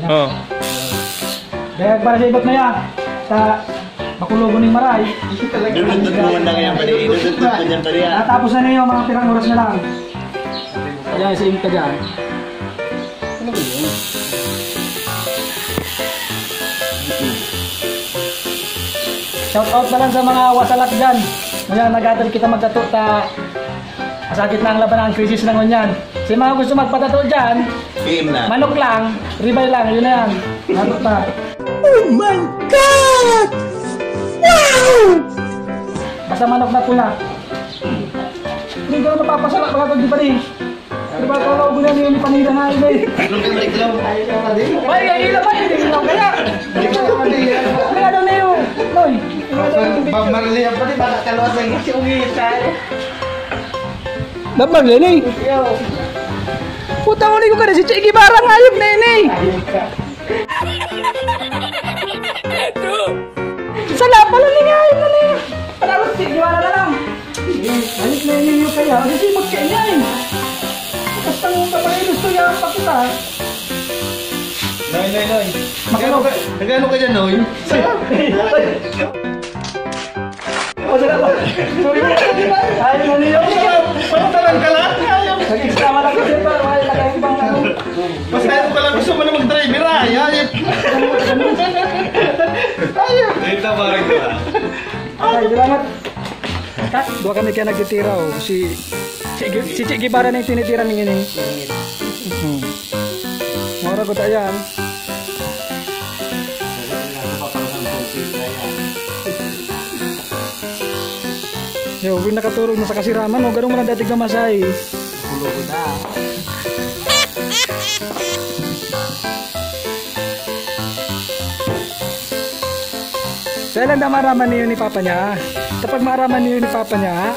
Oh. Dahil para sa ibot na yan, sa makulogo ng maray. Dudut mo lang yan pala. Dudut mo dyan pala yan. Natapos na niyo mga pirang oras na lang. Kaya isin ka dyan. Ano ba yun? Shout out na lang sa mga wasalak dyan. Ngayon nag-atal kita magtato ta. Masakit na ang laban ng krisis ng ganyan. Sa mga gusto magpatato dyan, Game na. manok lang, ribay lang, yun na yan. Natot na. Oh my God! Wow! Basta manok na pula. Hindi ko na napapasala pagkatod di pa rin. Di ba kalau ko na yung panida na iba eh. Ay, ang ilaw ba yun? Ilaw kaya. Kaya daw na yun. Noy. Pagmarili yan pala. Baka kalwas lang yung siungit tayo. Dapat lang eh. Puta mo ko kada si Chiki barang ayop na ini. Sala pala ni ayop na ni. Para si gimana na lang. Balik na ini yung kaya. Kasi mo kaya eh. Basta mo pa rin gusto yan pa kita. Noy. Nagano ka dyan, Noy? O sila ba? Ayop na niyo. Pagtalan ka lang. Nag-extra lang kasi pa. Wala na kayong bang ano. Mas kaya ko lang gusto mo na mag-driver ah. Ayop. Dito parang ka. Okay, salamat. Kat, dua kami kaya nagtitira oh. Si Cik Gibara na yung tinitira ng ini. Mura ko tayan. Yo, huwag nakaturog na sa kasiraman. Huwag ganun mo lang dating kamasay. Pulo ko na. Kailan na maraman niyo ni Papa niya? Kapag maraman niyo ni Papa niya,